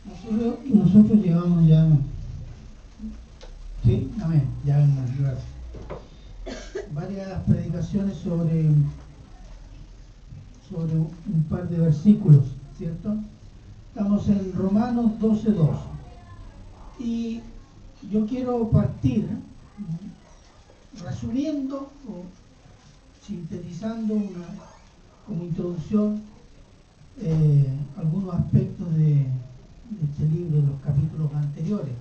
Nosotros llevamos ya, sí, amén, ya, gracias, varias predicaciones sobre un par de versículos, ¿cierto? Estamos en Romanos 12:2 y yo quiero partir resumiendo o sintetizando como introducción algunos aspectos de este libro, de los capítulos anteriores,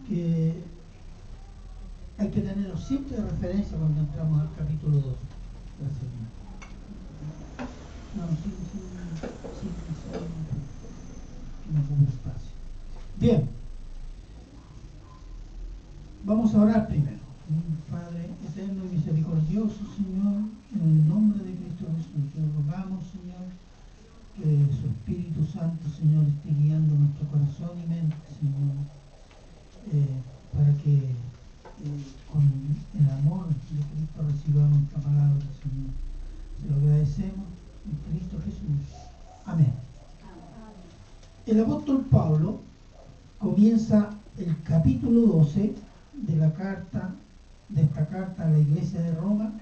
que hay que tenerlos siempre de referencia cuando entramos al capítulo 2. Gracias. No, sí, no ocupe espacio. Bien, vamos a orar primero. Padre eterno y misericordioso, Señor, en el nombre de Cristo Jesús, te rogamos, Señor, que su Espíritu Santo, Señor, esté guiando nuestro corazón y mente, Señor, para que con el amor de Cristo recibamos esta palabra, Señor. Te lo agradecemos en Cristo Jesús. Amén. El apóstol Pablo comienza el capítulo 12 de esta carta a la iglesia de Roma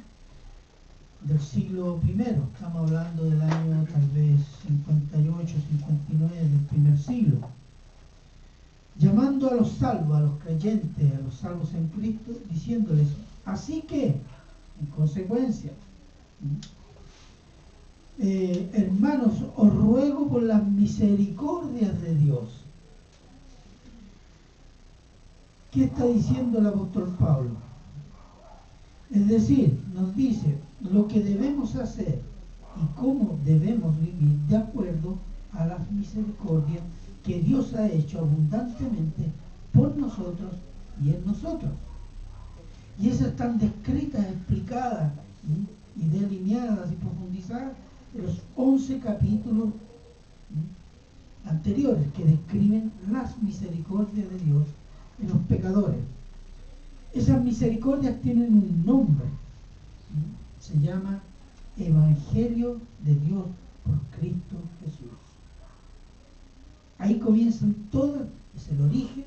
del siglo I. Estamos hablando del año tal vez 58, 59 del primer siglo. Llamando a los salvos, a los creyentes, a los salvos en Cristo, diciéndoles, así que, en consecuencia, hermanos, os ruego por las misericordias de Dios. ¿Qué está diciendo el apóstol Pablo? Es decir, nos dice lo que debemos hacer y cómo debemos vivir de acuerdo a las misericordias que Dios ha hecho abundantemente por nosotros y en nosotros. Y esas están descritas, explicadas y delineadas y profundizadas en los 11 capítulos anteriores que describen las misericordias de Dios en los pecadores. Esas misericordias tienen un nombre, se llama Evangelio de Dios por Cristo Jesús. Ahí comienzan todas, es el origen,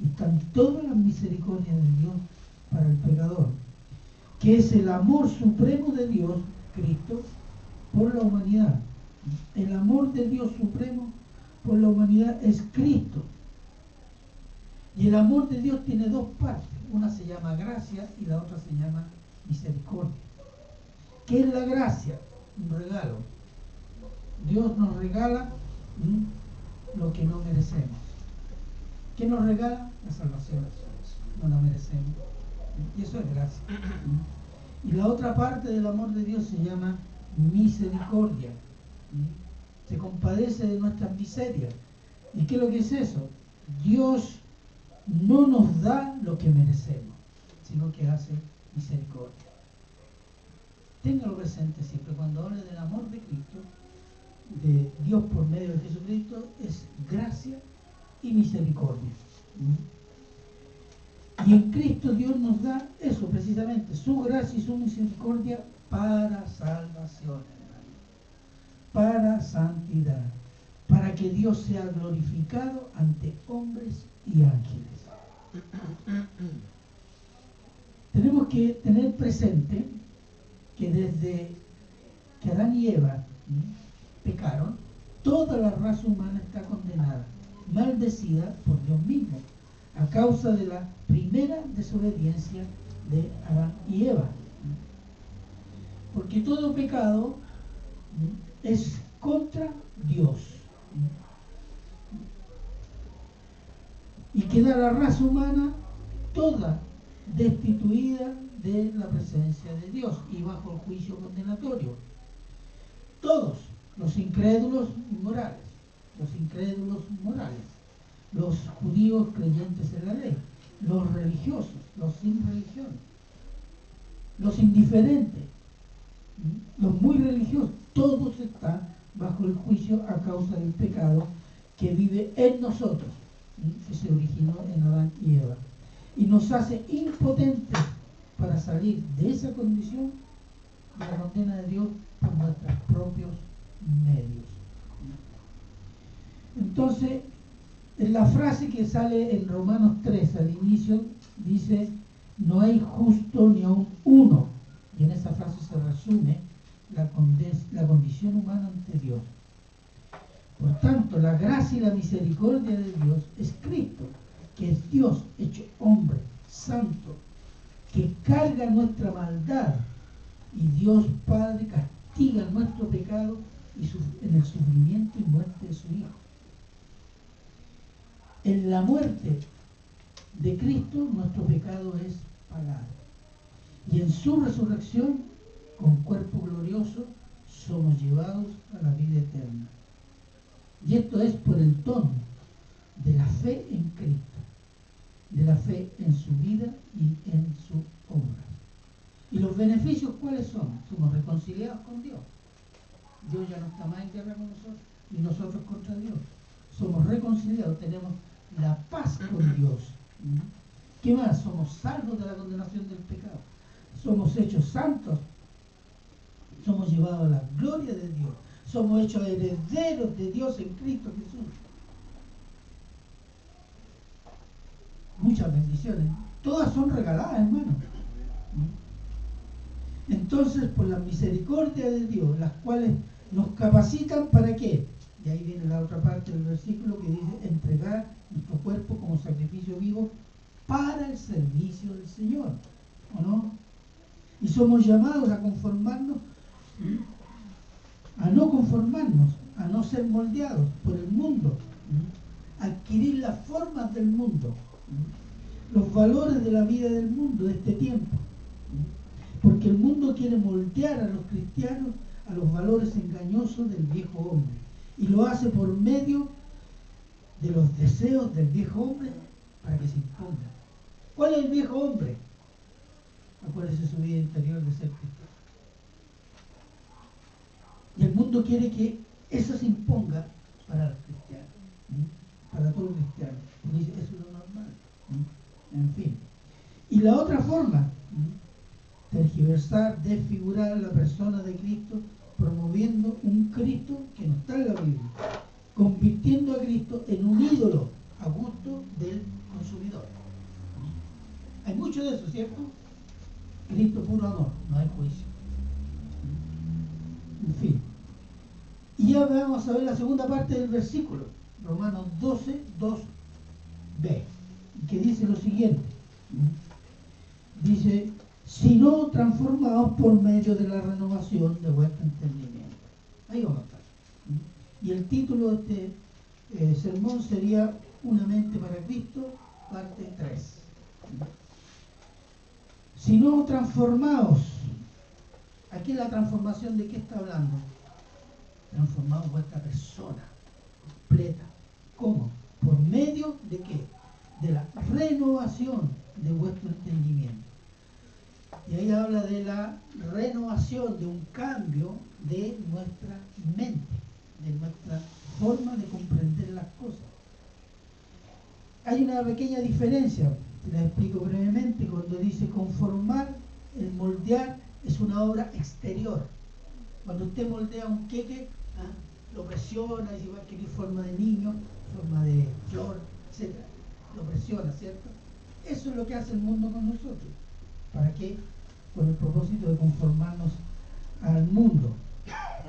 y están todas las misericordias de Dios para el pecador, que es el amor supremo de Dios, Cristo, por la humanidad. El amor de Dios supremo por la humanidad es Cristo. Y el amor de Dios tiene dos partes. Una se llama gracia y la otra se llama misericordia. ¿Qué es la gracia? Un regalo. Dios nos regala lo que no merecemos. ¿Qué nos regala? La salvación. No la merecemos. Y eso es gracia. Y la otra parte del amor de Dios se llama misericordia. Se compadece de nuestras miserias. ¿Y qué es lo que es eso? Dios no nos da lo que merecemos, sino que hace misericordia. Téngalo presente siempre. Cuando hable del amor de Cristo, de Dios por medio de Jesucristo, es gracia y misericordia. Y en Cristo Dios nos da eso precisamente, su gracia y su misericordia para salvación, para santidad, para que Dios sea glorificado ante hombres y ángeles. Tenemos que tener presente que desde que Adán y Eva pecaron, toda la raza humana está condenada, maldecida por Dios mismo, a causa de la primera desobediencia de Adán y Eva. Porque todo pecado es contra Dios. Y queda la raza humana toda destituida de la presencia de Dios y bajo el juicio condenatorio. Todos, los incrédulos morales, los judíos creyentes en la ley, los religiosos, los sin religión, los indiferentes, los muy religiosos, todos están bajo el juicio a causa del pecado que vive en nosotros, que se originó en Adán y Eva, y nos hace impotentes para salir de esa condición de la condena de Dios por nuestros propios medios. Entonces, en la frase que sale en Romanos 3 al inicio, dice, no hay justo ni aun uno. Y en esa frase se resume la condición humana ante Dios. Por tanto, la gracia y la misericordia de Dios es Cristo, que es Dios hecho hombre, santo, que carga nuestra maldad, y Dios Padre castiga nuestro pecado en el sufrimiento y muerte de su Hijo. En la muerte de Cristo nuestro pecado es pagado, y en su resurrección con cuerpo glorioso somos llevados a la vida eterna. Y esto es por el don de la fe en Cristo, de la fe en su vida y en su obra. ¿Y los beneficios cuáles son? Somos reconciliados con Dios. Dios ya no está más en guerra con nosotros, y nosotros contra Dios. Somos reconciliados, tenemos la paz con Dios. ¿Qué más? Somos salvos de la condenación del pecado. Somos hechos santos. Somos llevados a la gloria de Dios. Somos hechos herederos de Dios en Cristo Jesús. Muchas bendiciones. Todas son regaladas, hermano. Entonces, por la misericordia de Dios, las cuales nos capacitan ¿para qué? Y ahí viene la otra parte del versículo que dice, entregar nuestro cuerpo como sacrificio vivo para el servicio del Señor. ¿O no? Y somos llamados a conformarnos, a no conformarnos, a no ser moldeados por el mundo, a adquirir las formas del mundo, los valores de la vida del mundo, de este tiempo. Porque el mundo quiere moldear a los cristianos a los valores engañosos del viejo hombre. Y lo hace por medio de los deseos del viejo hombre para que se imponga. ¿Cuál es el viejo hombre? Acuérdese su vida interior de ser cristiano. Y el mundo quiere que eso se imponga para los cristianos, para todos los cristianos. Y dice, eso es lo normal. En fin. Y la otra forma, tergiversar, desfigurar la persona de Cristo, promoviendo un Cristo que no está en la Biblia, convirtiendo a Cristo en un ídolo a gusto del consumidor. Hay mucho de eso, ¿cierto? Cristo puro amor, no hay juicio. En fin. Y ya vamos a ver la segunda parte del versículo, Romanos 12, 2b, que dice lo siguiente. Dice, sino transformados por medio de la renovación de vuestro entendimiento. Ahí vamos a estar. Y el título de este sermón sería Una mente para Cristo, parte 3. Sino transformados. Aquí la transformación, ¿de qué está hablando? Transformados vuestra persona completa. ¿Cómo? ¿Por medio de qué? De la renovación de vuestro entendimiento. Y ahí habla de la renovación, de un cambio de nuestra mente, de nuestra forma de comprender las cosas. Hay una pequeña diferencia, te la explico brevemente, cuando dice conformar, el moldear es una obra exterior. Cuando usted moldea un queque, lo presiona y si va a adquirir forma de niño, forma de flor, etc. Lo presiona, ¿cierto? Eso es lo que hace el mundo con nosotros. ¿Para qué? Con el propósito de conformarnos al mundo.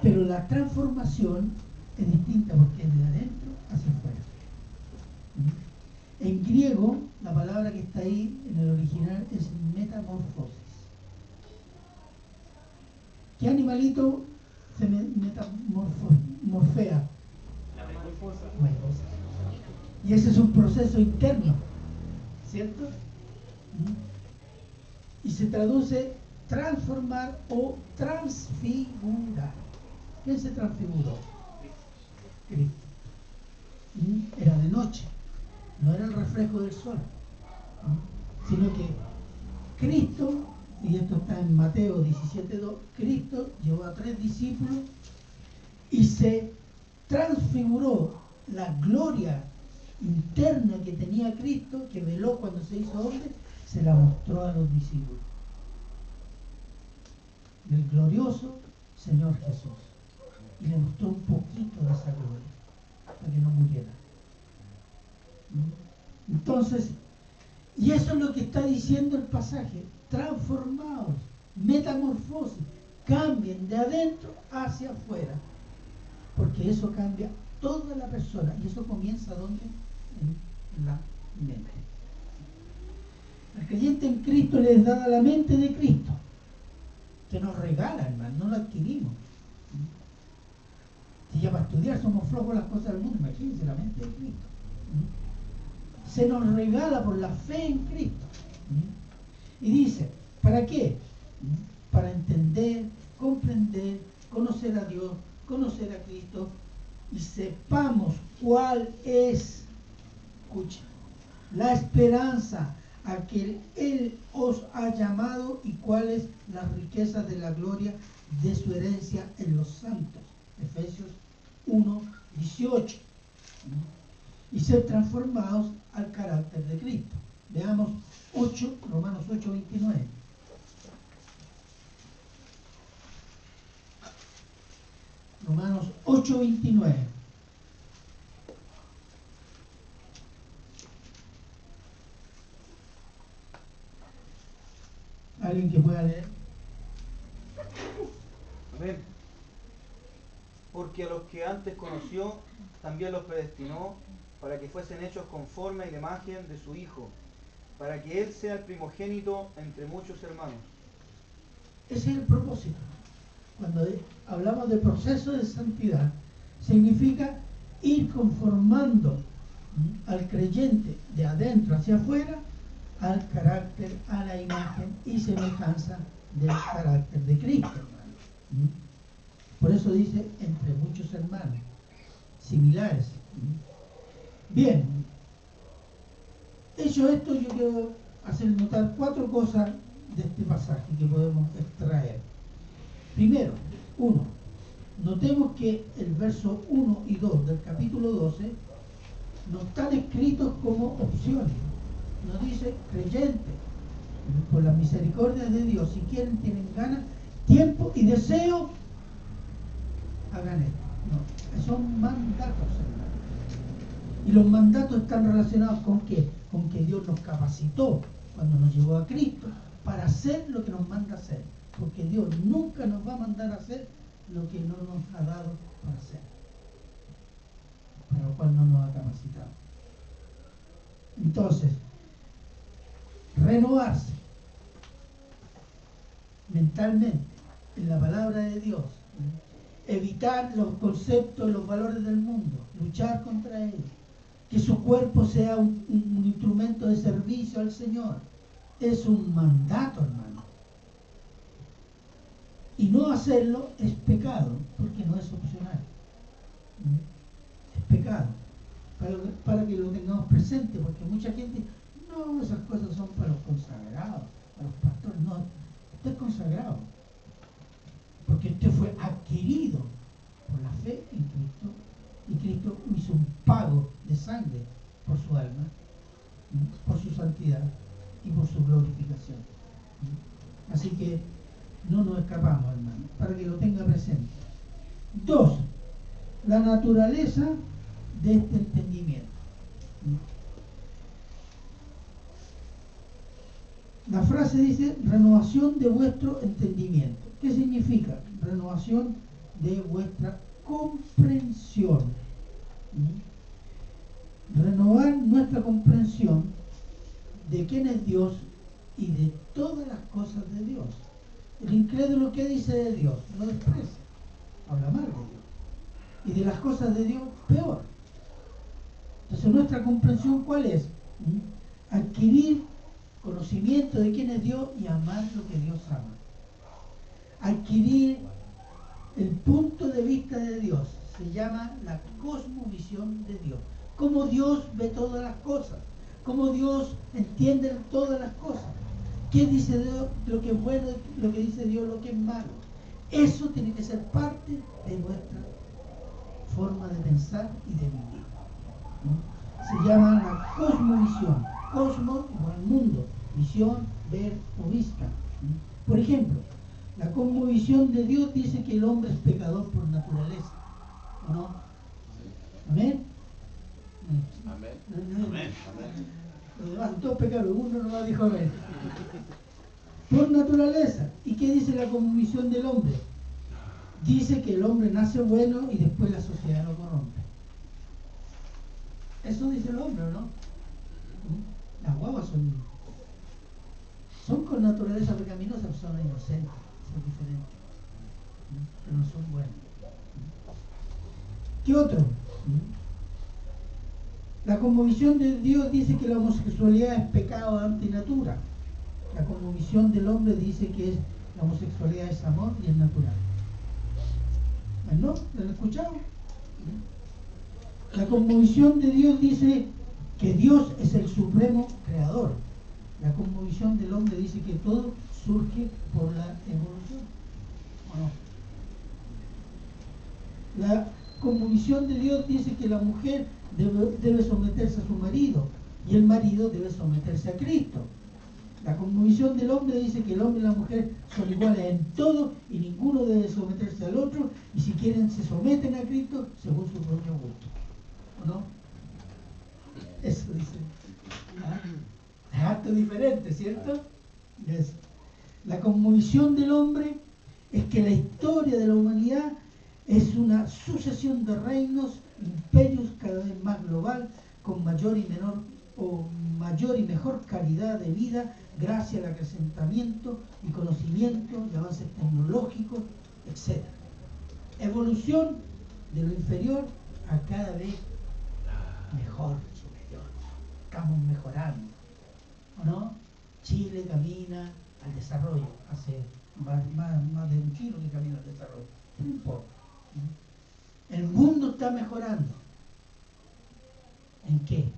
Pero la transformación es distinta porque es de adentro hacia afuera. En griego, la palabra que está ahí en el original es metamorfosis. ¿Qué animalito se metamorfea? La mariposa. Y ese es un proceso interno, ¿cierto? Y se traduce transformar o transfigurar. ¿Quién se transfiguró? Cristo. Era de noche, no era el reflejo del sol, sino que Cristo, y esto está en Mateo 17:2, Cristo llevó a 3 discípulos y se transfiguró. La gloria interna que tenía Cristo, que veló cuando se hizo hombre, se la mostró a los discípulos. Del glorioso Señor Jesús. Y le mostró un poquito de esa gloria, para que no muriera. Entonces, y eso es lo que está diciendo el pasaje, transformados, metamorfosis, cambien de adentro hacia afuera, porque eso cambia toda la persona, y eso comienza ¿dónde? En la mente. Al creyente en Cristo le es dada la mente de Cristo, que nos regala, hermano, no la adquirimos. Si ya para estudiar somos flojos las cosas del mundo, imagínense la mente de Cristo. Se nos regala por la fe en Cristo. Y dice, ¿para qué? Para entender, comprender, conocer a Dios, conocer a Cristo, y sepamos cuál es, escucha, la esperanza a que Él os ha llamado y cuáles las riquezas de la gloria de su herencia en los santos. Efesios 1:18. Y ser transformados al carácter de Cristo. Veamos Romanos 8:29. Romanos 8:29. ¿Alguien que pueda leer? Amén. Porque a los que antes conoció, también los predestinó para que fuesen hechos conforme a la imagen de su Hijo, para que Él sea el primogénito entre muchos hermanos. Ese es el propósito. Cuando hablamos de proceso de santidad, significa ir conformando al creyente de adentro hacia afuera al carácter, a la imagen y semejanza del carácter de Cristo, hermano. Por eso dice entre muchos hermanos similares. Bien, hecho esto, yo quiero hacer notar 4 cosas de este pasaje que podemos extraer. Primero, 1. Notemos que el verso 1 y 2 del capítulo 12 no están escritos como opciones. Nos dice creyente, por las misericordias de Dios, si quieren, tienen ganas, tiempo y deseo, hagan esto. No, son mandatos, hermano. Y los mandatos están relacionados con ¿qué? Con que Dios nos capacitó cuando nos llevó a Cristo para hacer lo que nos manda hacer. Porque Dios nunca nos va a mandar a hacer lo que no nos ha dado para hacer, para lo cual no nos ha capacitado. Entonces, renovarse mentalmente en la palabra de Dios, evitar los conceptos, los valores del mundo, luchar contra ellos, que su cuerpo sea un instrumento de servicio al Señor, es un mandato, hermano. Y no hacerlo es pecado, porque no es opcional. Es pecado. Para que lo tengamos presente, porque mucha gente, no, esas cosas son para los consagrados, para los pastores. No, usted es consagrado, porque usted fue adquirido por la fe en Cristo, y Cristo hizo un pago de sangre por su alma, por su santidad y por su glorificación. Así que no nos escapamos, hermano, para que lo tenga presente. 2. La naturaleza de este entendimiento. La frase dice renovación de vuestro entendimiento. ¿Qué significa? Renovación de vuestra comprensión. Renovar nuestra comprensión de quién es Dios y de todas las cosas de Dios. El incrédulo, ¿qué dice de Dios? Lo desprecia, habla mal de Dios. Y de las cosas de Dios, peor. Entonces, nuestra comprensión, ¿cuál es? Adquirir conocimiento de quién es Dios y amar lo que Dios ama. Adquirir el punto de vista de Dios. Se llama la cosmovisión de Dios. Cómo Dios ve todas las cosas. Cómo Dios entiende todas las cosas. ¿Qué dice Dios lo que es bueno, lo que dice Dios lo que es malo? Eso tiene que ser parte de nuestra forma de pensar y de vivir. Se llama la cosmovisión. Cosmos igual mundo, visión, ver o vista. Por ejemplo, la cosmovisión de Dios dice que el hombre es pecador por naturaleza. ¿O no? ¿Amén? Amén. Amén. Los demás todos pecaron, uno nomás dijo amén. Por naturaleza. ¿Y qué dice la cosmovisión del hombre? Dice que el hombre nace bueno y después la sociedad lo corrompe. Eso dice el hombre, ¿no? Las guaguas son con naturaleza pecaminosa, son inocentes, son diferentes, pero no son buenos. ¿Qué otro? La cosmovisión de Dios dice que la homosexualidad es pecado antinatura. La cosmovisión del hombre dice que la homosexualidad es amor y es natural. ¿No? ¿Lo han escuchado? La cosmovisión de Dios dice que Dios es el supremo creador. La cosmovisión del hombre dice que todo surge por la evolución. ¿O no? La cosmovisión de Dios dice que la mujer debe someterse a su marido y el marido debe someterse a Cristo. La cosmovisión del hombre dice que el hombre y la mujer son iguales en todo y ninguno debe someterse al otro, y si quieren se someten a Cristo según su propio gusto. ¿O no? Eso dice. Es harto diferente, ¿cierto? Yes. La cosmovisión del hombre es que la historia de la humanidad es una sucesión de reinos, imperios cada vez más global, con mayor y mejor calidad de vida, gracias al acrecentamiento y conocimiento y avances tecnológicos, etc. Evolución de lo inferior a cada vez mejor, superior. Estamos mejorando, ¿o no? Chile camina al desarrollo, hace más de un siglo que camina al desarrollo. No importa. El mundo está mejorando. ¿En qué?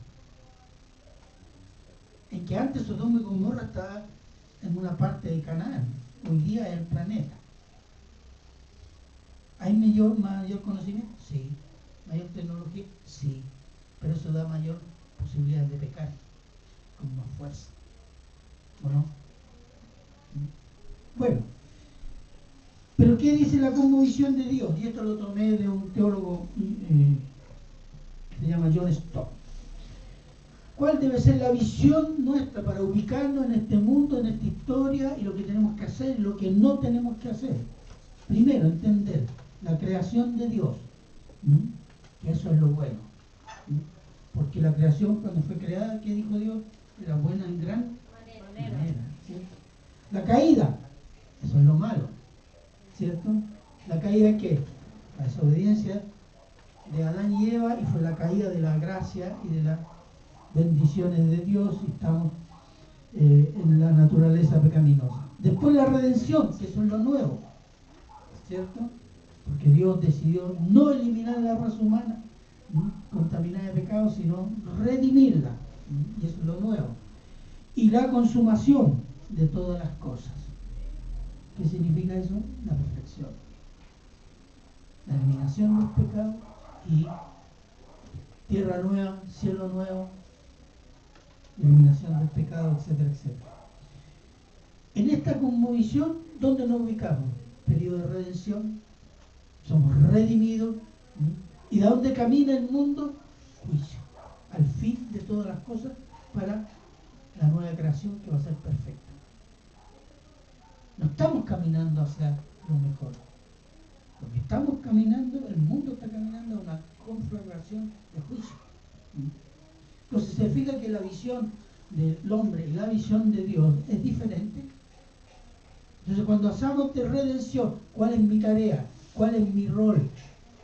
En que antes Sodoma y Gomorra estaba en una parte de Canaán, hoy día es el planeta. ¿Hay mayor conocimiento? Sí. ¿Mayor tecnología? Sí. Pero eso da mayor posibilidad de pecar, con más fuerza. ¿O no? Bueno, pero ¿qué dice la cosmovisión de Dios? Y esto lo tomé de un teólogo que se llama John Stott. ¿Cuál debe ser la visión nuestra para ubicarnos en este mundo, en esta historia, y lo que tenemos que hacer y lo que no tenemos que hacer? Primero, entender la creación de Dios, que eso es lo bueno. Porque la creación, cuando fue creada, ¿qué dijo Dios? Era buena en gran manera, ¿cierto? La caída, eso es lo malo, ¿cierto? ¿La caída qué? La desobediencia de Adán y Eva, y fue la caída de la gracia y de las bendiciones de Dios, y estamos en la naturaleza pecaminosa. Después la redención, que eso es lo nuevo, ¿cierto? Porque Dios decidió no eliminar la raza humana contaminada de pecado, sino redimirla, y eso es lo nuevo. Y la consumación de todas las cosas. ¿Qué significa eso? La perfección. La eliminación de los pecados y tierra nueva, cielo nuevo, eliminación del pecado, etcétera, etcétera. En esta cosmovisión, ¿dónde nos ubicamos? Periodo de redención, somos redimidos. ¿Y de dónde camina el mundo? Juicio, al fin de todas las cosas, para la nueva creación que va a ser perfecta. No estamos caminando hacia lo mejor. Lo que estamos caminando, el mundo está caminando a una conflagración de juicio. Entonces se fija que la visión del hombre y la visión de Dios es diferente. Entonces cuando hacemos de redención, ¿cuál es mi tarea? ¿Cuál es mi rol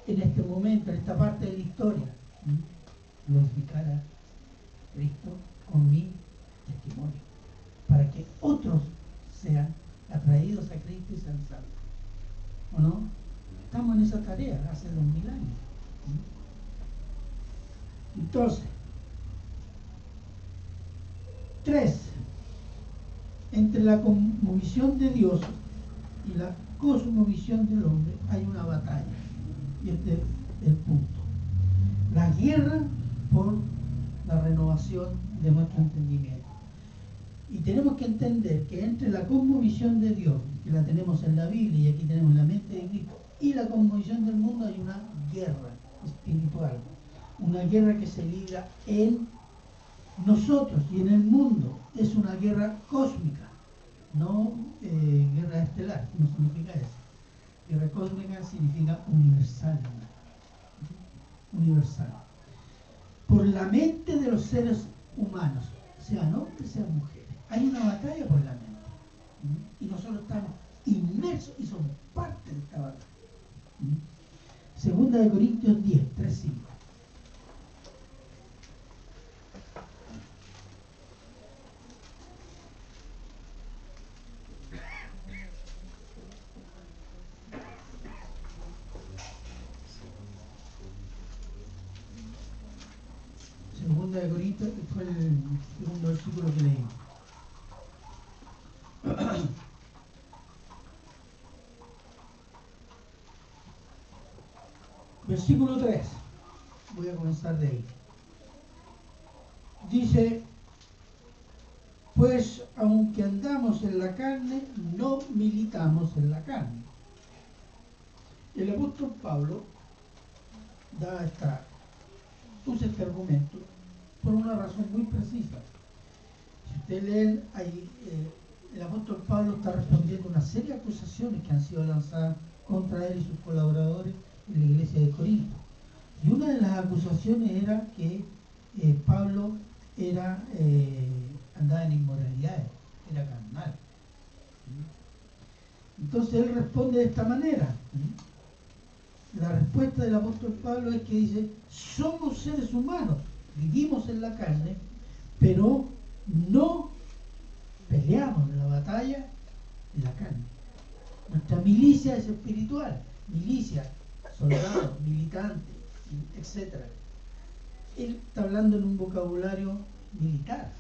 en este momento, en esta parte de la historia? Glorificar a Cristo con mi testimonio, para que otros sean atraídos a Cristo y sean salvos. ¿O no? Estamos en esa tarea hace 2000 años. Entonces, 3. Entre la cosmovisión de Dios y la cosmovisión del hombre hay una batalla. Y este es el punto. La guerra por la renovación de nuestro entendimiento. Y tenemos que entender que entre la cosmovisión de Dios, que la tenemos en la Biblia y aquí tenemos la mente de Cristo, y la cosmovisión del mundo hay una guerra espiritual. una guerra que se libra en nosotros y en el mundo. Es una guerra cósmica, no guerra estelar, no significa eso. Guerra cósmica significa universal. Universal. Por la mente de los seres humanos, sean hombres, sean mujeres. Hay una batalla por la mente. Y nosotros estamos inmersos y somos parte de esta batalla. Segunda de Corintios 10, 3, 5. Segunda de Corintios, fue el segundo versículo que leímos. Versículo 3. Voy a comenzar de ahí. Dice, pues aunque andamos en la carne, no militamos en la carne. El apóstol Pablo usa este argumento por una razón muy precisa. Si ustedes leen ahí, el apóstol Pablo está respondiendo a una serie de acusaciones que han sido lanzadas contra él y sus colaboradores en la iglesia de Corinto. Y una de las acusaciones era que Pablo andaba en inmoralidades, era carnal. Entonces él responde de esta manera. La respuesta del apóstol Pablo es que dice, somos seres humanos, vivimos en la carne, pero no peleamos en la batalla en la carne. Nuestra milicia es espiritual, milicia, soldados, militantes, etc. Él está hablando en un vocabulario militar.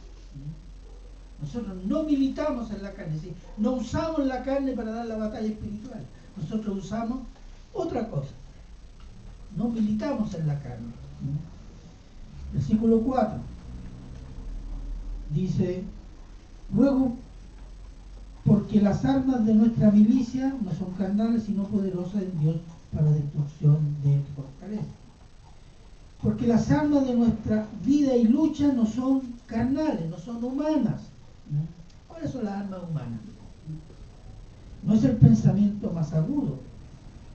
Nosotros no militamos en la carne, ¿sí? No usamos la carne para dar la batalla espiritual. Nosotros usamos otra cosa. No militamos en la carne. Versículo 4. Dice, luego, porque las armas de nuestra milicia no son carnales, sino poderosas en Dios para destrucción de fortaleza. Porque las armas de nuestra vida y lucha no son carnales, no son humanas. ¿Cuáles son las armas humanas? No es el pensamiento más agudo,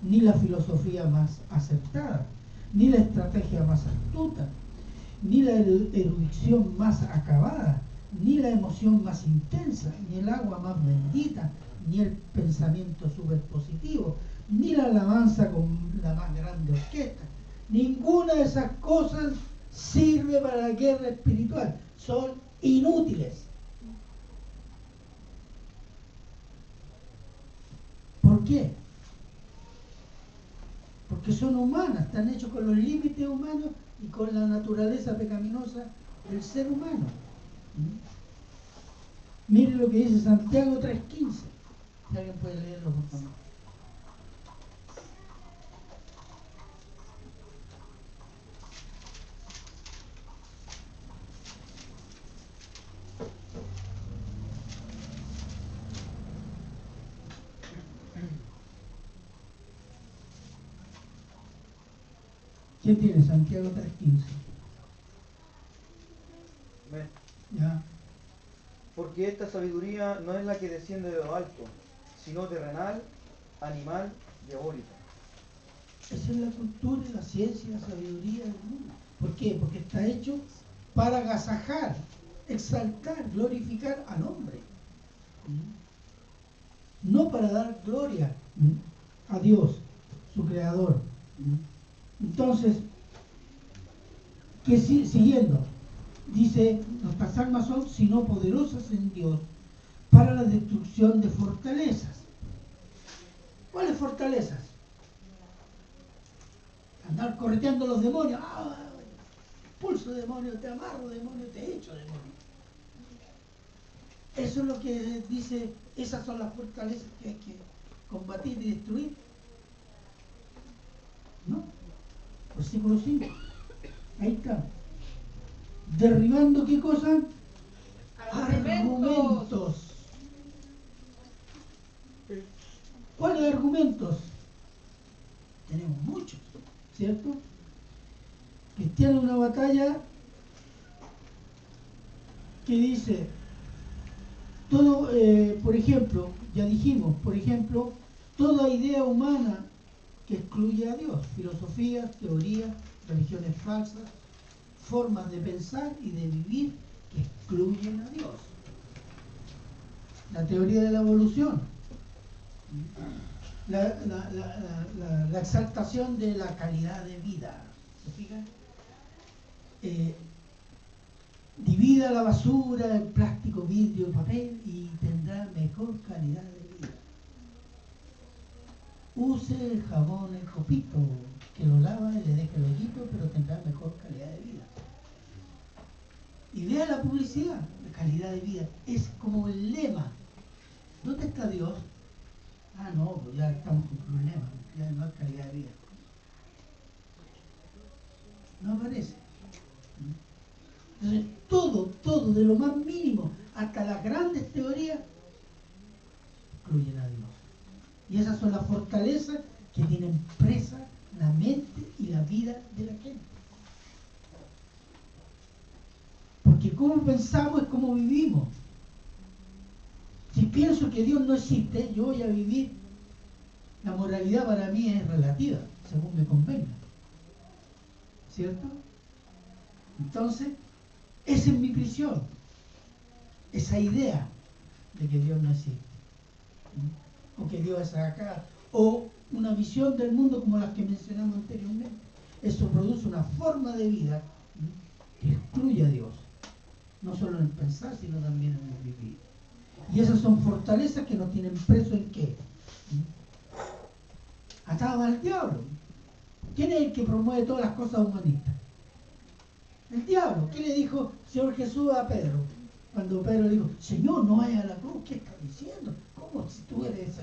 ni la filosofía más acertada, ni la estrategia más astuta, ni la erudición más acabada, ni la emoción más intensa, ni el agua más bendita, ni el pensamiento superpositivo, ni la alabanza con la más grande orquesta. Ninguna de esas cosas sirve para la guerra espiritual. Son inútiles. ¿Por qué? Porque son humanas, están hechos con los límites humanos y con la naturaleza pecaminosa del ser humano. Miren lo que dice Santiago 3:15. Si alguien puede leerlo, por favor. ¿Qué tiene Santiago 3:15? Ya. Porque esta sabiduría no es la que desciende de lo alto, sino terrenal, animal, diabólica. Esa es la cultura, la ciencia, la sabiduría del mundo. ¿Por qué? Porque está hecho para agasajar, exaltar, glorificar al hombre. No para dar gloria a Dios, su creador. Entonces, siguiendo, dice, nuestras armas son, sino poderosas en Dios, para la destrucción de fortalezas. ¿Cuáles fortalezas? Andar correteando a los demonios. Pulso demonio, te amarro demonio, te echo demonio. Eso es lo que dice, esas son las fortalezas que hay que combatir y destruir. ¿No? Versículo 5. Ahí está. Derribando, ¿qué cosa? Argumentos. ¿Cuáles argumentos? Tenemos muchos, ¿cierto? Cristiano es una batalla que dice, todo, por ejemplo, ya dijimos, por ejemplo, toda idea humana que excluye a Dios, filosofías, teorías, religiones falsas, formas de pensar y de vivir que excluyen a Dios. La teoría de la evolución, la exaltación de la calidad de vida, ¿se fijan? Divida la basura en plástico, vidrio y papel y tendrá mejor calidad de vida. Use el jabón el copito, que lo lava y le deja el hoyito, pero tendrá mejor calidad de vida. Y vea la publicidad, la calidad de vida. Es como el lema. ¿Dónde está Dios? Ah, no, pues ya estamos con problemas, ya no hay calidad de vida. No aparece. Entonces, todo, de lo más mínimo hasta las grandes teorías, excluyen a Dios. Y esas son las fortalezas que tienen presa la mente y la vida de la gente. Porque como pensamos es como vivimos. Si pienso que Dios no existe, yo voy a vivir. La moralidad para mí es relativa, según me convenga. ¿Cierto? Entonces, esa es mi prisión. Esa idea de que Dios no existe. O que Dios es acá. O una visión del mundo como las que mencionamos anteriormente. Eso produce una forma de vida que excluye a Dios. No solo en el pensar, sino también en el vivir. Y esas son fortalezas que nos tienen preso en qué? Atados al diablo. ¿Quién es el que promueve todas las cosas humanistas? El diablo. ¿Qué le dijo el Señor Jesús a Pedro? Cuando Pedro le dijo, Señor, no vayas a la cruz. ¿Qué estás diciendo? ¿Cómo si tú eres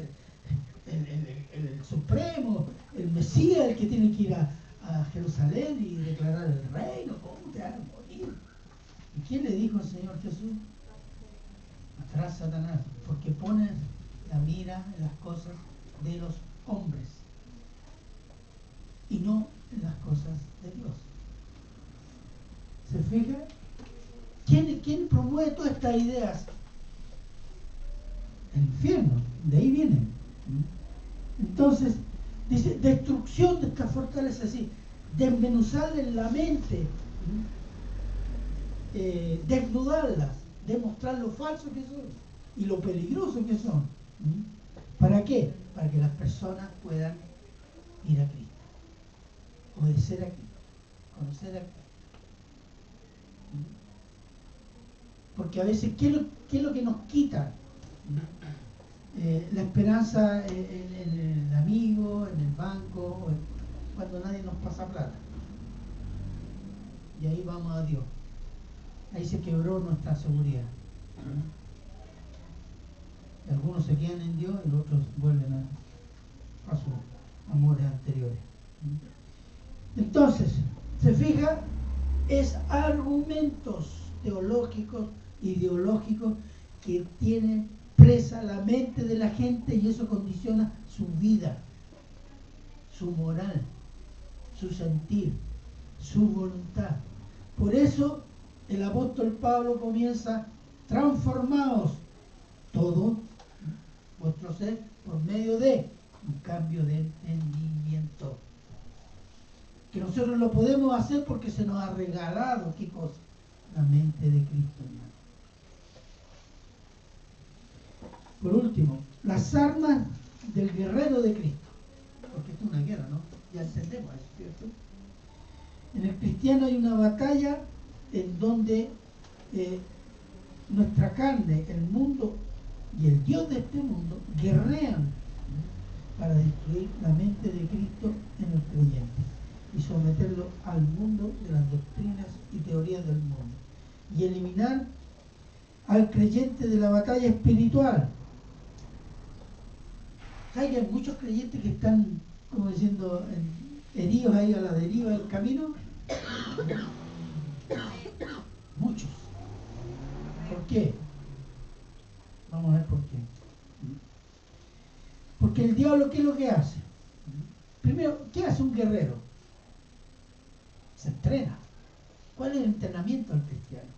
el supremo, el Mesías, el que tiene que ir a Jerusalén y declarar el reino? ¿Cómo te vas a morir? ¿Y quién le dijo al Señor Jesús? Atrás, Satanás, porque pones la mira en las cosas de los hombres y no en las cosas de Dios. ¿Se fija? ¿Quién promueve todas estas ideas? El infierno, de ahí vienen. Entonces, dice, destrucción de estas fortalezas, así, desmenuzarles la mente, desnudarlas, demostrar lo falso que son y lo peligroso que son. ¿Para qué? Para que las personas puedan ir a Cristo, obedecer a Cristo, conocer a Cristo. Porque a veces, ¿qué es lo que nos quita? La esperanza en el amigo, en el banco, cuando nadie nos pasa plata. Y ahí vamos a Dios. Ahí se quebró nuestra seguridad. Y algunos se quedan en Dios y los otros vuelven a sus amores anteriores. Entonces, se fija, es argumentos teológicos, ideológicos, que tienen presa la mente de la gente y eso condiciona su vida, su moral, su sentir, su voluntad. Por eso el apóstol Pablo comienza: transformados todo vuestro ser por medio de un cambio de entendimiento. Que nosotros lo podemos hacer porque se nos ha regalado, ¿qué cosa? La mente de Cristo, hermano. Por último, las armas del guerrero de Cristo. Porque esto es una guerra, ¿no? Ya entendemos eso, ¿cierto? En el cristiano hay una batalla en donde nuestra carne, el mundo y el Dios de este mundo guerrean para destruir la mente de Cristo en el creyente y someterlo al mundo de las doctrinas y teorías del mundo y eliminar al creyente de la batalla espiritual. ¿Sabes que hay muchos creyentes que están, como diciendo, heridos ahí a la deriva del camino? Muchos. ¿Por qué? Vamos a ver por qué. Porque el diablo, ¿qué es lo que hace? Primero, ¿qué hace un guerrero? Se entrena. ¿Cuál es el entrenamiento del cristiano?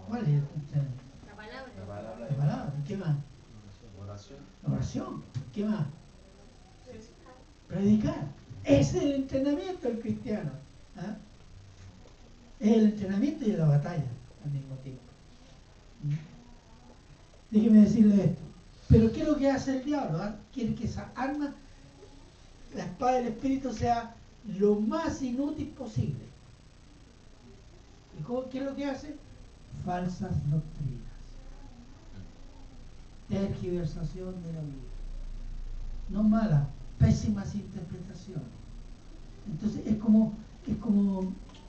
¿Cuál es el entrenamiento? La palabra. La palabra La palabra. ¿Y qué más? oración. La oración. ¿Qué más? Predicar. Ese es el entrenamiento del cristiano. ¿Ah? Es el entrenamiento y la batalla al mismo tiempo. Déjeme decirle esto. Pero ¿qué es lo que hace el diablo? ¿Ah? Quiere que esa arma, la espada del Espíritu, sea lo más inútil posible. ¿Y qué es lo que hace? Falsas doctrinas. Tergiversación de la Biblia. No malas, pésimas interpretaciones. Entonces es como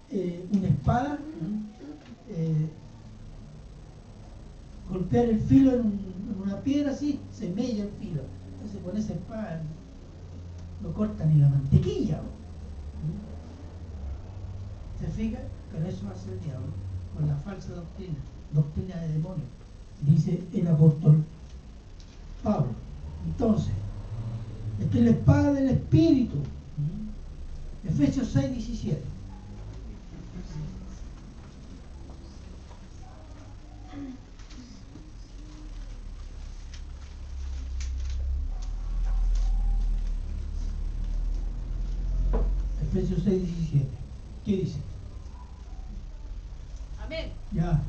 una espada, golpear el filo en una piedra así, se mella el filo. Entonces con esa espada no corta ni la mantequilla. ¿Se fija? Pero eso hace el diablo con la falsa doctrina de demonios, dice el apóstol Pablo. Entonces, esta es la espada del Espíritu. Efesios 6:17. Efesios 6:17. ¿Qué dice? Amén. Ya.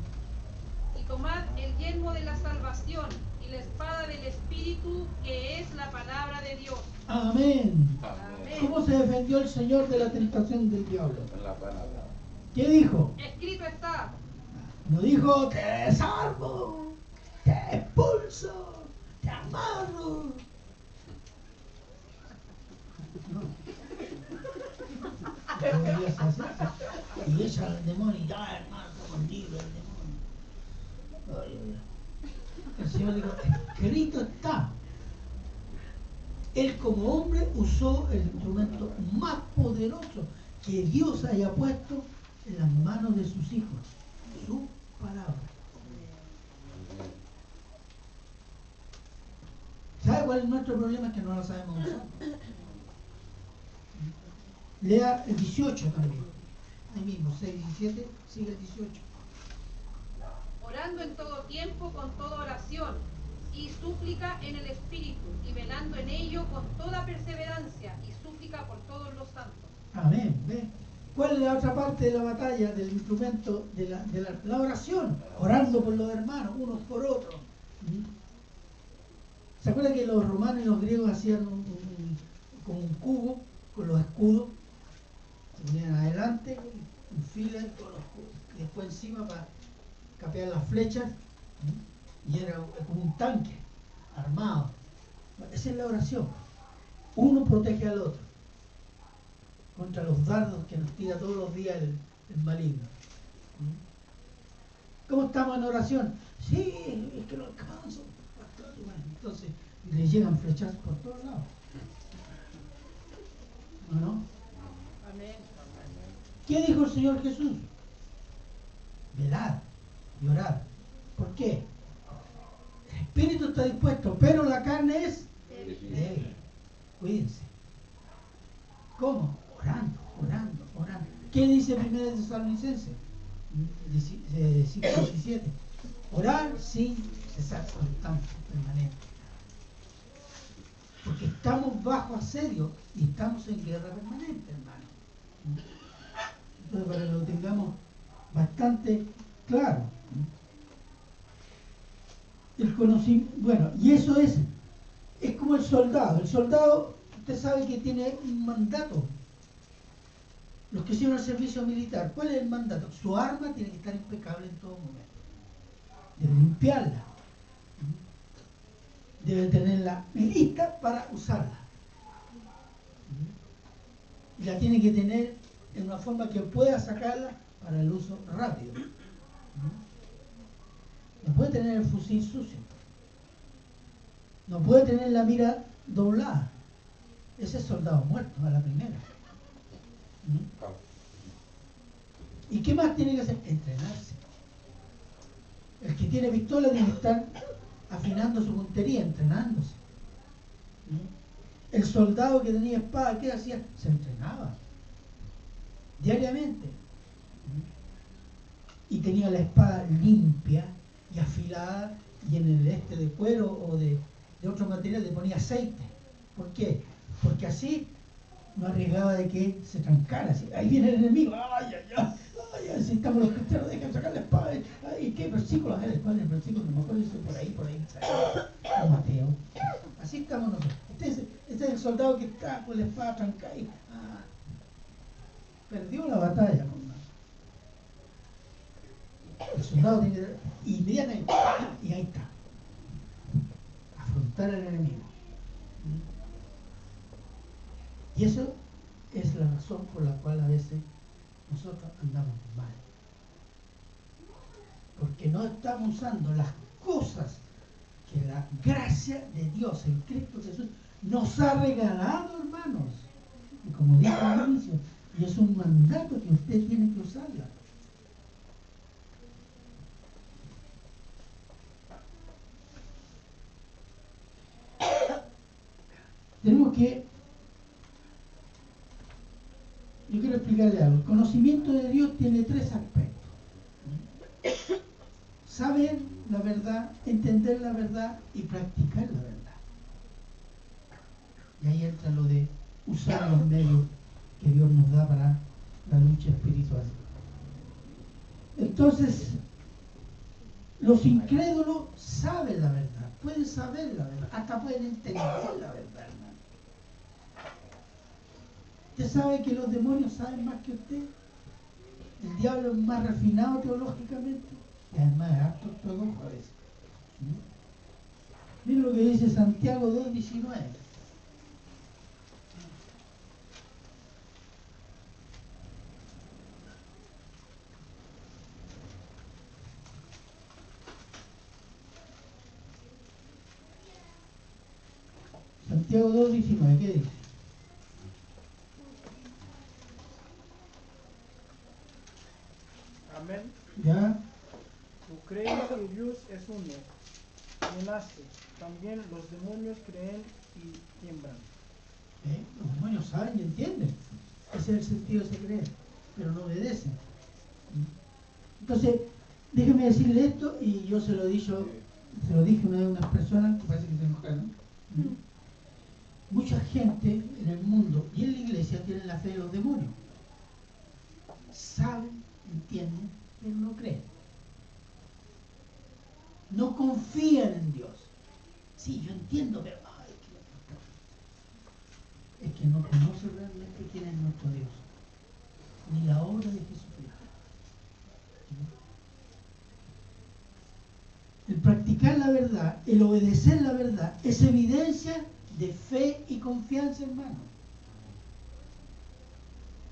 Y tomad el yelmo de la salvación y la espada del Espíritu, que es la palabra de Dios. Amén. Amén. ¿Cómo se defendió el Señor de la tentación del diablo? La palabra. ¿Qué dijo? Escrito está. No dijo, te desarmo, te expulso, te amarro. No. Pero Dios hace eso. Y echa al demonio y ya, hermano, estamos libres del demonio. Ay, ay, ay. El Señor dijo, escrito está. Él como hombre usó el instrumento más poderoso que Dios haya puesto en las manos de sus hijos, su palabra. ¿Sabe cuál es nuestro problema? Que no la sabemos usar. Lea el 18 también. Ahí mismo, 6:17, sigue el 18. Orando en todo tiempo con toda oración y súplica en el Espíritu, y velando en ello con toda perseverancia y súplica por todos los santos. Amén. ¿Ve? ¿Cuál es la otra parte de la batalla, del instrumento de la oración? Orando por los hermanos, unos por otros. ¿Se acuerdan que los romanos y los griegos hacían como un cubo con los escudos? Se ponían adelante, un fila con los escudos, y después encima para capear las flechas, y era como un tanque armado. Esa es la oración. Uno protege al otro contra los dardos que nos tira todos los días el maligno. ¿Cómo estamos en oración? Sí, es que no alcanzo. Bueno, entonces le llegan flechazos por todos lados. ¿No? Amén. ¿Qué dijo el Señor Jesús? Velad y orad. ¿Por qué? El espíritu está dispuesto, pero la carne es débil. Cuídense. ¿Cómo? Orando, orando, orando. ¿Qué dice 1 Tesalonicenses 5:17? Orar sin cesar, constante, permanente. Porque estamos bajo asedio y estamos en guerra permanente, hermano. Entonces, para que lo tengamos bastante claro. El conocimiento, bueno, y eso es como el soldado. El soldado, usted sabe que tiene un mandato. Los que hicieron el servicio militar, ¿cuál es el mandato? Su arma tiene que estar impecable en todo momento. Debe limpiarla. Debe tenerla lista para usarla. Y la tiene que tener en una forma que pueda sacarla para el uso rápido. No puede tener el fusil sucio. No puede tener la mira doblada. Ese es soldado muerto a la primera. ¿Y qué más tiene que hacer? Entrenarse. El que tiene pistola tiene que estar afinando su puntería, entrenándose. El soldado que tenía espada, ¿qué hacía? Se entrenaba diariamente. y tenía la espada limpia y afilada, y en el de cuero o de otro material le ponía aceite. ¿Por qué? Porque así no arriesgaba de que se trancara. Así, ahí viene el enemigo, ay, ay, ay, ay, así estamos los cristianos, dejen sacar la espada. Ay, ¿qué versículo es el espada? El versículo, no me acuerdo, dice por ahí, San Mateo. Así estamos nosotros. Este es el soldado que está con la espada trancada y perdió la batalla, hermano. El soldado tiene que inmediatamente, y ahí está, afrontar al enemigo. Y eso es la razón por la cual a veces nosotros andamos mal. Porque no estamos usando las cosas que la gracia de Dios en Cristo Jesús nos ha regalado, hermanos. Y como dije al inicio, y es un mandato que usted tiene que usarla. Tenemos que, yo quiero explicarle algo. El conocimiento de Dios tiene tres aspectos: saber la verdad, entender la verdad y practicar la verdad. Y ahí entra lo de usar los medios que Dios nos da para la lucha espiritual. Entonces, los incrédulos saben la verdad, pueden saber la verdad, hasta pueden entender la verdad, hermano. ¿Usted sabe que los demonios saben más que usted? El diablo es más refinado teológicamente y además es harto ortodoxo a veces. Miren lo que dice Santiago 2:19. Santiago 2:19, ¿qué dice? Amén. ¿Ya? Tú crees que Dios es uno, quien hace. También los demonios creen y tiemblan. Los demonios saben y entienden. Ese es el sentido de ese creer, pero no obedecen. Entonces, déjeme decirle esto, y yo se lo dije una vez a unas personas que parece que se enojaron. Mucha gente en el mundo y en la iglesia tienen la fe de los demonios. Saben, entienden, pero no creen. No confían en Dios. Sí, yo entiendo, pero es que no conoce realmente quién es nuestro Dios, ni la obra de Jesucristo. El practicar la verdad, el obedecer la verdad, es evidencia de fe y confianza, hermano.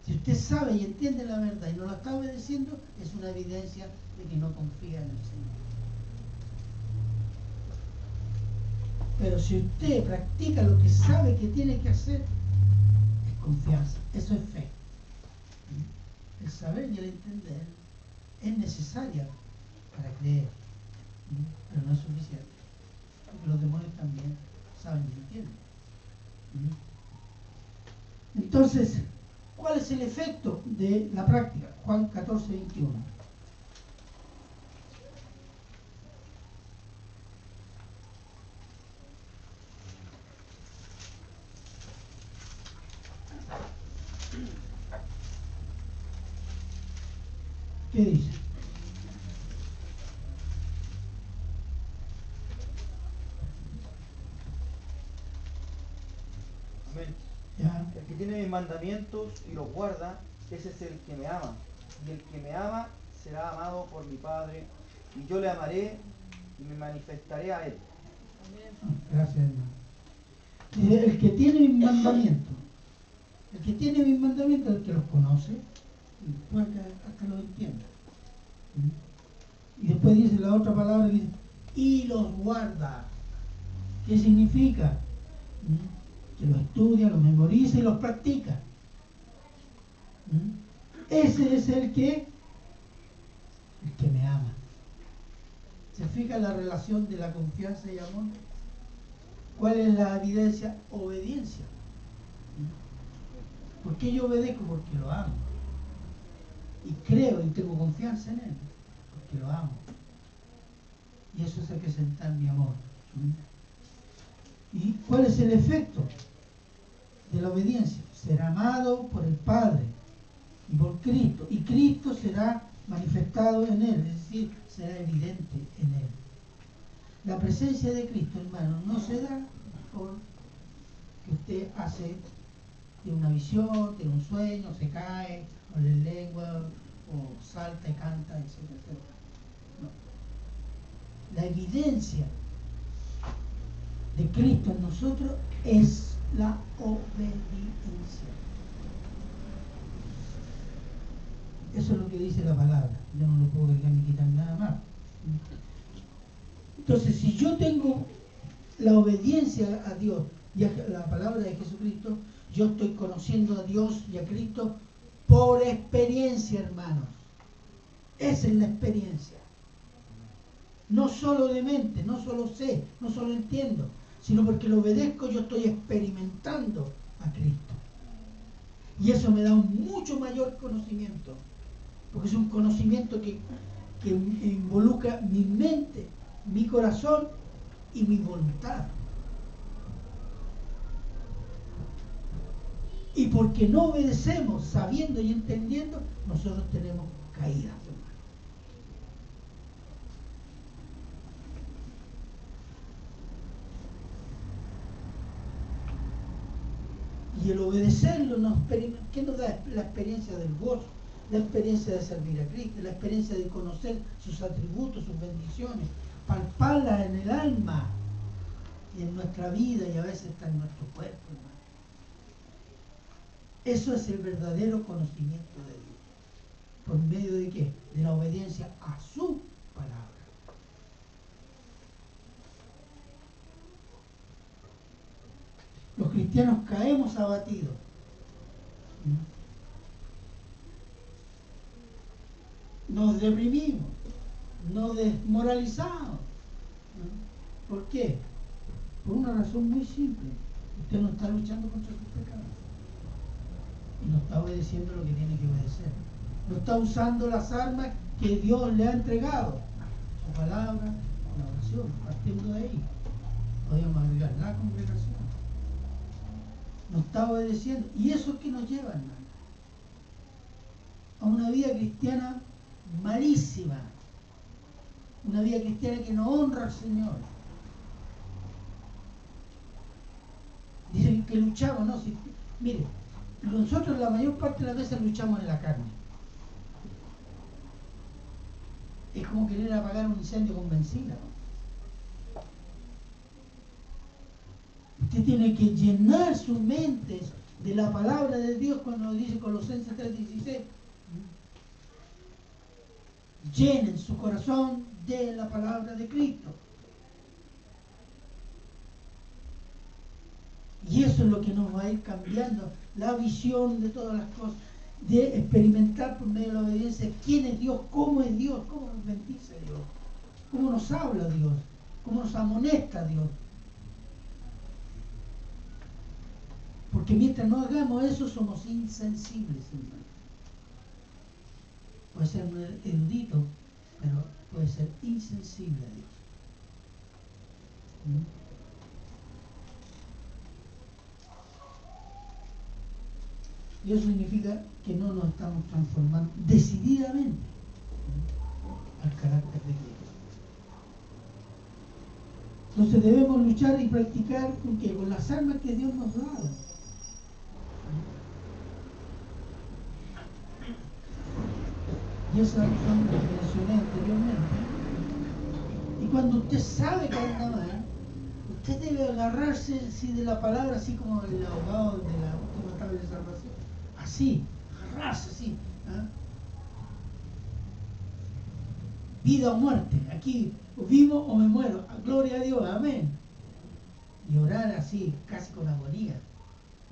Si usted sabe y entiende la verdad y no la está obedeciendo, es una evidencia de que no confía en el Señor. Pero si usted practica lo que sabe que tiene que hacer, es confianza, eso es fe. El saber y el entender es necesaria para creer, pero no es suficiente, porque los demonios también saben y entienden. Entonces, ¿cuál es el efecto de la práctica? Juan 14:21. ¿Qué dice? Amén. ¿Ya? El que tiene mis mandamientos y los guarda, ese es el que me ama. Y el que me ama será amado por mi Padre, y yo le amaré y me manifestaré a él. Gracias, hermano. Dice, el que tiene mis mandamientos, el que tiene mis mandamientos es el que los conoce, y después hasta los entiende. Y después dice la otra palabra, dice, y los guarda. ¿Qué significa? Que los estudia, los memoriza y los practica. Ese es el que me ama. ¿Se fija la relación de la confianza y amor? ¿Cuál es la evidencia? Obediencia. ¿Por qué yo obedezco? Porque lo amo. Y creo y tengo confianza en él. porque lo amo. Y eso es acrecentar mi amor. ¿Y cuál es el efecto de la obediencia? Será amado por el Padre y por Cristo. Y Cristo será manifestado en él, es decir, será evidente en él. La presencia de Cristo, hermano, no se da por que usted tiene una visión, tiene un sueño, se cae, o le lengua, o salta y canta, etcétera, etcétera. No. La evidencia de Cristo en nosotros es la obediencia. Eso es lo que dice la palabra. Yo no lo puedo agregar ni quitar nada más. Entonces, si yo tengo la obediencia a Dios y a la palabra de Jesucristo, yo estoy conociendo a Dios y a Cristo por experiencia, hermanos. Esa es la experiencia. No solo de mente, no solo sé, no solo entiendo, sino porque lo obedezco, yo estoy experimentando a Cristo. Y eso me da un mucho mayor conocimiento, porque es un conocimiento que involucra mi mente, mi corazón y mi voluntad. Y porque no obedecemos sabiendo y entendiendo, nosotros tenemos caídas, hermano. Y el obedecerlo, ¿qué nos da? La experiencia del gozo, la experiencia de servir a Cristo, la experiencia de conocer sus atributos, sus bendiciones, palparlas en el alma y en nuestra vida, y a veces está en nuestro cuerpo, hermano. Eso es el verdadero conocimiento de Dios. ¿Por medio de qué? De la obediencia a su palabra. Los cristianos caemos abatidos. Nos deprimimos, nos desmoralizamos. ¿Por qué? Por una razón muy simple. Usted no está luchando contra sus pecados. Y no está obedeciendo lo que tiene que obedecer. No está usando las armas que Dios le ha entregado. Su palabra, la oración, partiendo de ahí. Podríamos agregar la congregación. No está obedeciendo. ¿Y eso es que nos lleva, hermano? A una vida cristiana malísima. Una vida cristiana que no honra al Señor. Dicen que luchamos, ¿no? Si, mire, nosotros la mayor parte de las veces luchamos en la carne. Es como querer apagar un incendio con benzina, ¿no? Usted tiene que llenar su mente de la palabra de Dios cuando dice Colosenses 3:16. Llenen su corazón de la palabra de Cristo. Y eso es lo que nos va a ir cambiando la visión de todas las cosas, de experimentar por medio de la obediencia quién es Dios, cómo nos bendice Dios, cómo nos habla Dios, cómo nos amonesta Dios. Porque mientras no hagamos eso somos insensibles, hermano. Puede ser un erudito, pero puede ser insensible a Dios. Y eso significa que no nos estamos transformando decididamente al carácter de Cristo. Entonces debemos luchar y practicar ¿con qué? Con las armas que Dios nos ha dado. Y esas son las que mencioné anteriormente. Y cuando usted sabe que anda mal, usted debe agarrarse de la palabra, así como el abogado de la última tabla de salvación. Así, agarrarse así. ¿Ah? Vida o muerte, aquí o vivo o me muero. Gloria a Dios, amén. Y orar así, casi con agonía,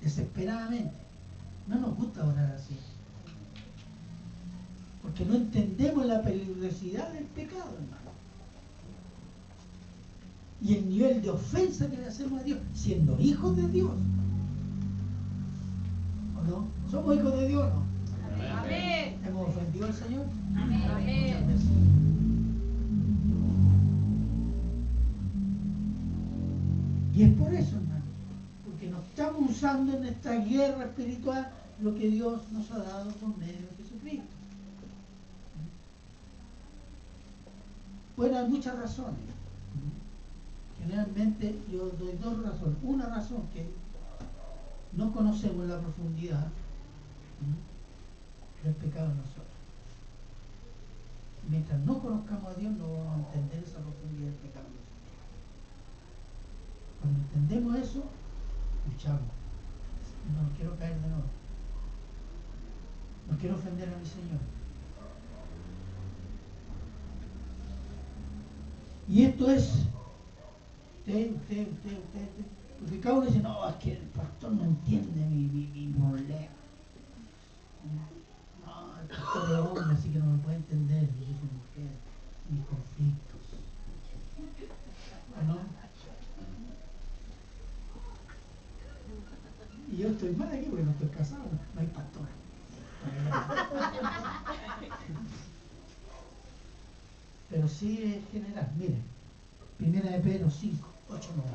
desesperadamente. No nos gusta orar así. Porque no entendemos la peligrosidad del pecado, hermano. Y el nivel de ofensa que le hacemos a Dios, siendo hijos de Dios. ¿O no? ¿Somos hijos de Dios o no? Amén. ¿Hemos ofendido al Señor? Amén. Muchas veces. Y es por eso, hermano, porque nos estamos usando en esta guerra espiritual lo que Dios nos ha dado por medio de Jesucristo. Bueno, hay muchas razones. Generalmente yo doy dos razones. Una razón que no conocemos la profundidad del pecado en nosotros. Mientras no conozcamos a Dios no vamos a entender esa profundidad del pecado en nosotros. Cuando entendemos eso, luchamos. No quiero caer de nuevo. No quiero ofender a mi Señor. Y esto es usted. Porque cada uno dice, no, es que el pastor no entiende mi problema. No, el pastor es hombre, así que no me puede entender. Yo soy mujer, mis conflictos. ¿No? Y yo estoy mal aquí porque no estoy casado, no hay pastor. Pero sí es general. Miren, 1 de Pedro 5, 8, 9.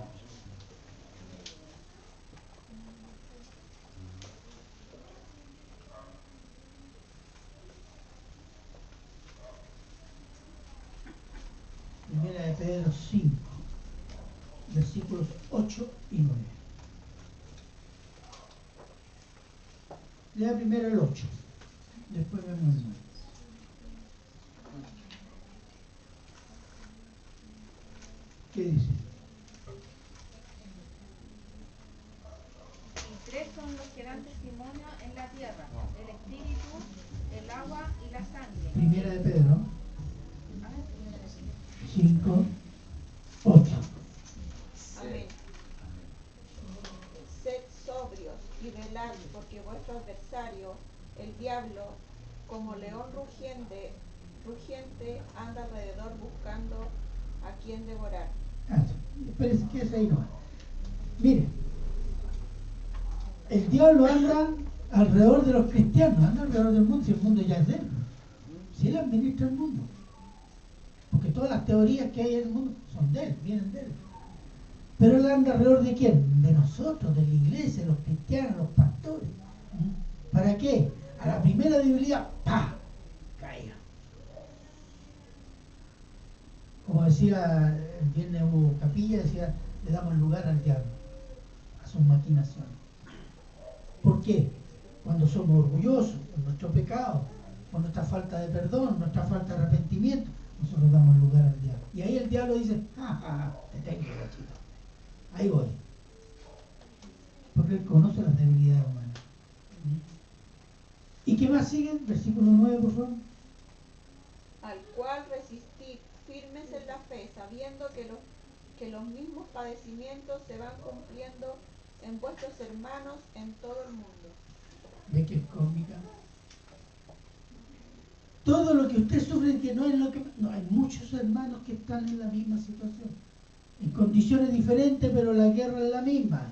Primera de Pedro 5, versículos 8 y 9. Lea primero el 8, después vemos el 9. ¿Qué dice? Y tres son los que dan testimonio en la tierra: el espíritu, el agua y la sangre. Primera de Pedro 5, 8. Amén. Sed sobrios y velad, porque vuestro adversario, el diablo, como león rugiente, anda alrededor buscando a quien devorar. Espérense que es ahí no. Mire, el diablo anda alrededor de los cristianos, anda alrededor del mundo, si el mundo ya es de él. Si él administra el mundo. Porque todas las teorías que hay en el mundo son de él, vienen de él. Pero él anda alrededor de quién? De nosotros, de la iglesia, los cristianos, los pastores. ¿Para qué? A la primera debilidad, ¡pah!, caiga. Como decía, el viernes hubo capilla, decía, le damos lugar al diablo, a sus maquinaciones. ¿Por qué? Cuando somos orgullosos por nuestro pecado, por nuestra falta de perdón, nuestra falta de arrepentimiento, nosotros damos lugar al diablo. Y ahí el diablo dice, te tengo, guachito. Ahí voy. Porque él conoce las debilidades humanas. ¿Y qué más sigue? Versículo 9, por favor. Al cual resistid firmes en la fe, sabiendo que los mismos padecimientos se van cumpliendo en vuestros hermanos en todo el mundo. ¿Ve que es cómica? Todo lo que usted sufre, que no es lo que... No, hay muchos hermanos que están en la misma situación. En condiciones diferentes, pero la guerra es la misma.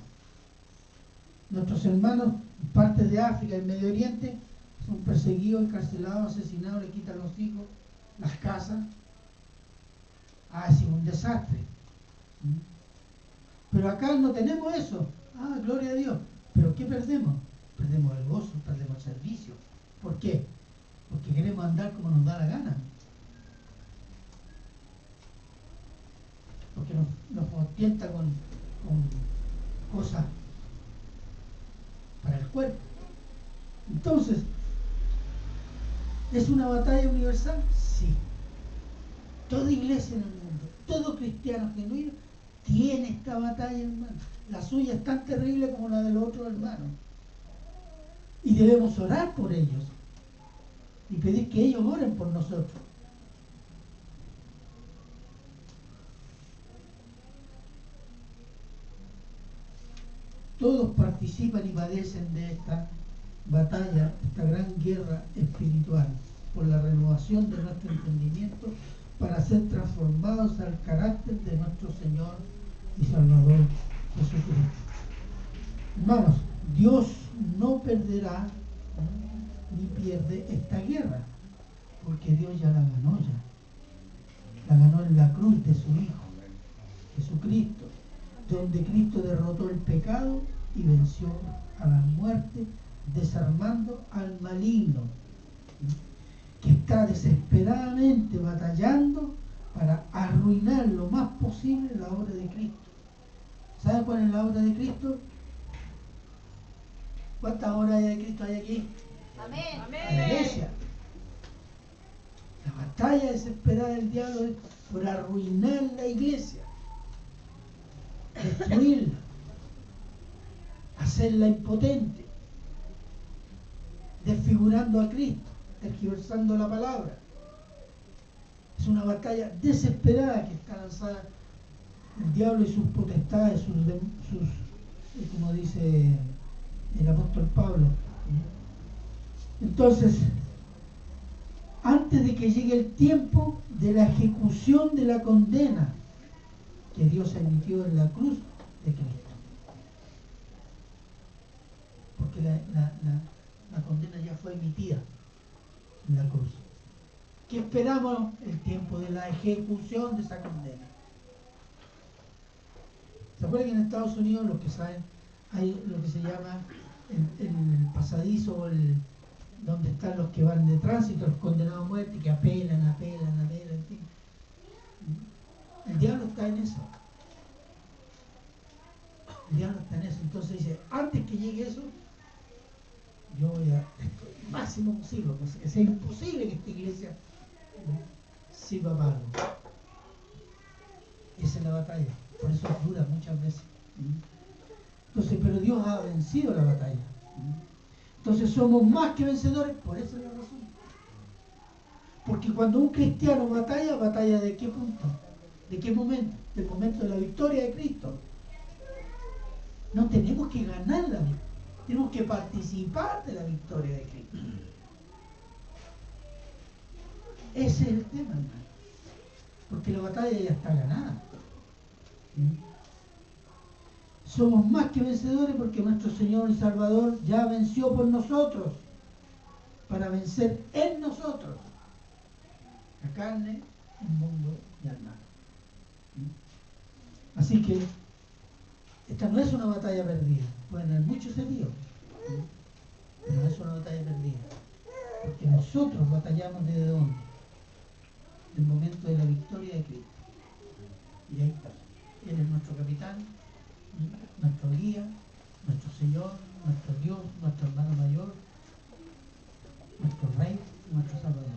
Nuestros hermanos en partes de África y Medio Oriente son perseguidos, encarcelados, asesinados, le quitan los hijos, las casas. Ha sido un desastre. Pero acá no tenemos eso. Gloria a Dios. ¿Pero qué perdemos? Perdemos el gozo, perdemos el servicio. ¿Por qué? Porque queremos andar como nos da la gana. Porque nos tienta con cosas para el cuerpo. Entonces, ¿es una batalla universal? Sí. Toda iglesia en el mundo, todo cristiano genuino tiene esta batalla, hermano. La suya es tan terrible como la de los otros hermanos. Y debemos orar por ellos y pedir que ellos oren por nosotros. Todos participan y padecen de esta batalla, esta gran guerra espiritual, por la renovación de nuestro entendimiento para ser transformados al carácter de nuestro Señor y Salvador Jesucristo. Hermanos, Dios no perderá ni pierde esta guerra, porque Dios ya la ganó ya. La ganó en la cruz de su Hijo, Jesucristo. donde Cristo derrotó el pecado y venció a la muerte, desarmando al maligno, que está desesperadamente batallando para arruinar lo más posible la obra de Cristo. ¿Sabe cuál es la obra de Cristo? ¿Cuántas obras de Cristo hay aquí? Amén. La iglesia. La batalla desesperada del diablo es por arruinar la iglesia, destruirla, hacerla impotente, desfigurando a Cristo, tergiversando la palabra. Es una batalla desesperada que está lanzada el diablo y sus potestades, como dice el apóstol Pablo. Entonces, antes de que llegue el tiempo de la ejecución de la condena que Dios emitió en la cruz de Cristo. Porque la condena ya fue emitida en la cruz. ¿Qué esperamos? El tiempo de la ejecución de esa condena. ¿Se acuerdan que en Estados Unidos, los que saben, hay lo que se llama el pasadizo, donde están los que van de tránsito, los condenados a muerte, que apelan, en fin. El diablo está en eso. El diablo está en eso. Entonces dice, antes que llegue eso, yo voy a el máximo posible, pues que sea imposible que esta iglesia sirva para algo. Esa es la batalla. Por eso dura muchas veces. Entonces, pero Dios ha vencido la batalla. Entonces somos más que vencedores, por esa es la razón. Porque cuando un cristiano batalla, ¿batalla de qué punto? ¿De qué momento? Del momento de la victoria de Cristo. No tenemos que ganar la victoria, tenemos que participar de la victoria de Cristo. Ese es el tema, hermano. Porque la batalla ya está ganada. Somos más que vencedores porque nuestro Señor y Salvador ya venció por nosotros, para vencer en nosotros la carne, el mundo y el mal. Así que esta no es una batalla perdida. Pueden haber muchos heridos, pero no es una batalla perdida, porque nosotros batallamos ¿desde dónde? Del momento de la victoria de Cristo. Y ahí está. Él es nuestro capitán, nuestro guía, nuestro Señor, nuestro Dios, nuestro hermano mayor, nuestro Rey, nuestro Salvador.